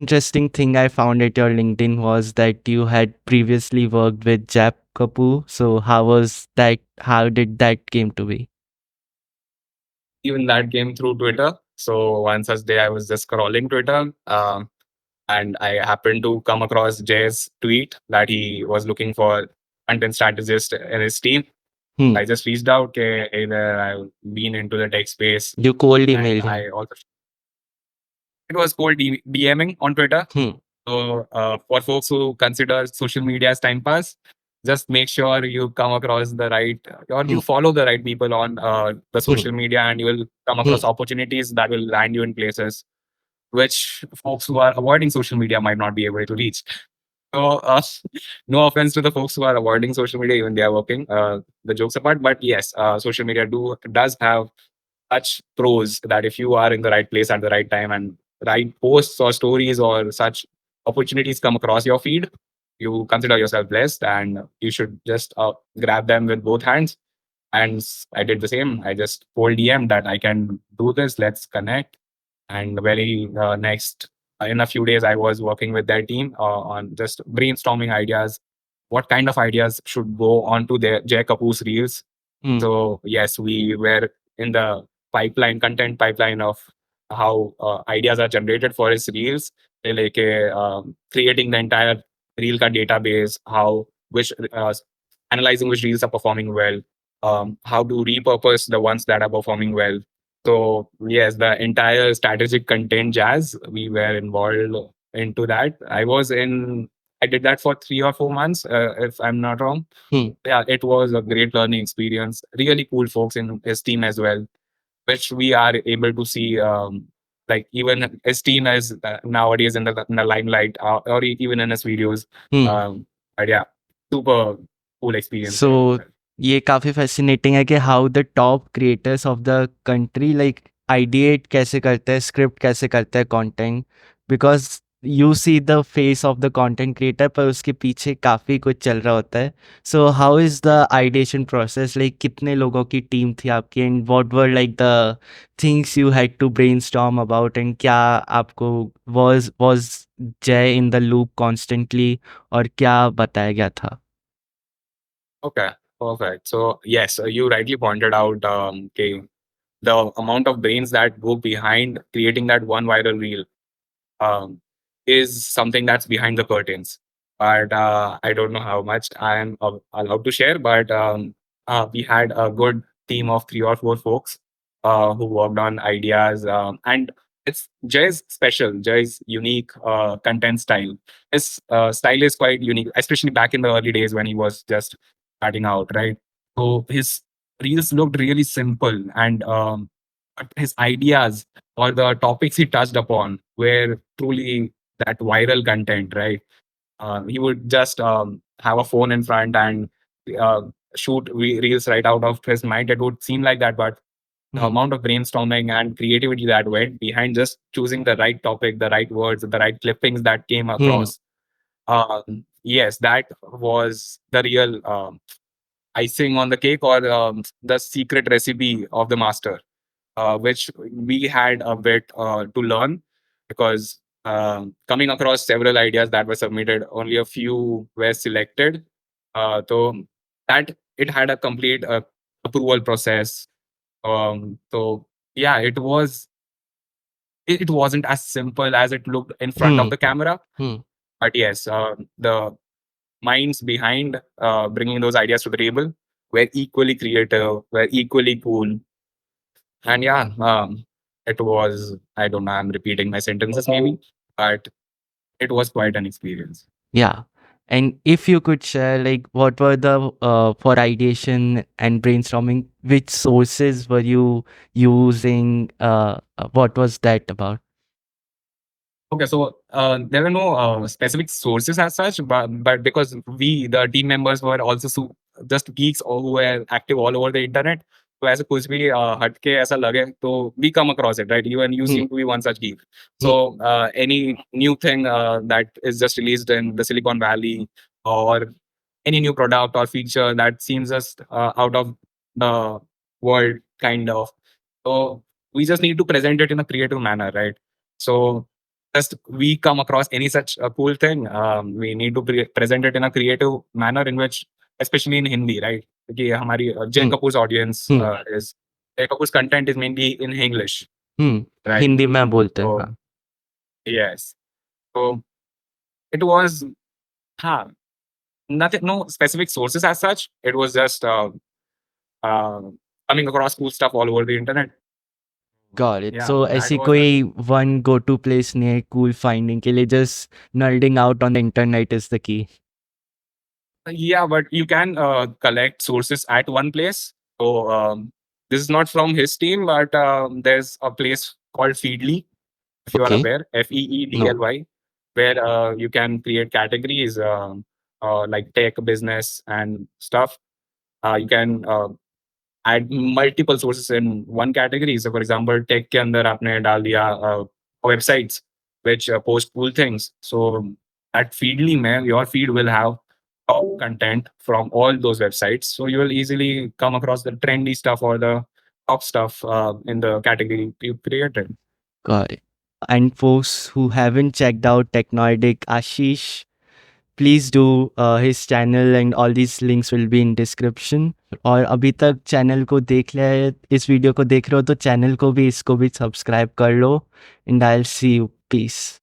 Interesting thing I found at your LinkedIn was that you had previously worked with Jap Kapoor. So how was that? How did that came to be? Even that came through Twitter. So one such day I was just scrolling Twitter, and I happened to come across Jay's tweet that he was looking for content strategist in his team. Hmm. I just reached out. Okay, either I've been into the tech space, You cold and emailed him. I also it was called DMing on Twitter. Hmm. So for folks who consider social media as time pass, just make sure you come across the right or Hmm. you follow the right people on the Hmm. social media, and you will come Hmm. across opportunities that will land you in places which folks who are avoiding social media might not be able to reach. So, no offense to the folks who are avoiding social media, even they are working. The jokes apart, but yes, social media does have such pros that if you are in the right place at the right time and right posts or stories or such opportunities come across your feed, you consider yourself blessed and you should just grab them with both hands. And I did the same. I just told DM that I can do this. Let's connect. And very next, in a few days, I was working with their team on just brainstorming ideas. What kind of ideas should go onto their Jay Kapoor's reels? Hmm. So yes, we were in the content pipeline of how ideas are generated for his reels. Like creating the entire reel ka database, how which analyzing which reels are performing well, how to repurpose the ones that are performing well. So yes, the entire strategic content jazz we were involved into that. I did that for 3 or 4 months, if I'm not wrong. Hmm. Yeah, it was a great learning experience. Really cool folks in his team as well, which we are able to see. Like even his team is nowadays in the limelight, or even in his videos. Hmm. But yeah, super cool experience there. So ये काफी fascinating है कि how the top creators of the country like ideate कैसे करते हैं, script कैसे करते हैं content, because you see the face of the content creator पर उसके पीछे काफी कुछ चल रहा होता है. So how is the ideation process, like कितने लोगों की टीम थी आपकी, and what were like the things you had to brainstorm about, and क्या आपको was Jay in the loop constantly और क्या बताया गया था? Okay, perfect. So yes, you rightly pointed out okay, the amount of brains that go behind creating that one viral reel um, is something that's behind the curtains. But I don't know how much I am allowed to share. But we had a good team of 3 or 4 folks who worked on ideas, and it's Jay's special. Jay's unique content style. His style is quite unique, especially back in the early days when he was just starting out, right? So his reels looked really simple, and but his ideas or the topics he touched upon were truly that viral content, right? He would just have a phone in front and uh, shoot reels right out of his mind. It would seem like that, but the Hmm. amount of brainstorming and creativity that went behind just choosing the right topic, the right words, the right clippings that came Hmm. across. Yes, that was the real icing on the cake or the secret recipe of the master, which we had a bit to learn because coming across several ideas that were submitted, only a few were selected. So that it had a complete approval process. So yeah, it wasn't as simple as it looked in front of Hmm. the camera. Hmm. But yes, the minds behind bringing those ideas to the table were equally creative, were equally cool. And yeah, it was, I don't know, I'm repeating my sentences maybe, but it was quite an experience. Yeah. And if you could share, like, what were the, for ideation and brainstorming, which sources were you using? What was that about? Okay, so there were no specific sources as such, but because we, the team members, were also just geeks or who were active all over the internet, तो ऐसे कुछ भी हटके ऐसा लगे तो we come across it, right? Even you Hmm. seem to be one such geek. Hmm. So any new thing that is just released in the Silicon Valley, or any new product or feature that seems just out of the world, kind of. So we just need to present it in a creative manner, right? So just we come across any such cool thing, we need to present it in a creative manner in which, especially in Hindi, right? कि हमारी Jay hmm Kapoor's audience hmm is Jay Kapoor's content is mainly in English, right? Hindi में बोलते हैं So हाँ yes, so it was huh, nothing, no specific sources as such. It was just uh, coming across cool stuff all over the internet. Got it. Yeah, So that ऐसी was a कोई one go to place नहीं है cool finding के लिए, just nerding out on the internet is the key. yeah, but you can collect sources at one place. So this is not from his team, but there's a place called Feedly, if you are Okay. aware, No. FEEDLY, where you can create categories like tech, business, and stuff. You can add multiple sources in one category. So, for example, tech के अंदर आपने डाल दिया websites which post cool things. So at Feedly में your feed will have top content from all those websites. So you will easily come across the trendy stuff or the top stuff in the category you created. Got it. And folks who haven't checked out Technoidic, Ashish, please do his channel and all these links will be in description. और अभी तक channel को देख लिया है, इस video को देख रहे हो तो चैनल को भी इसको भी सब्सक्राइब कर लो. And I'll see you. Peace.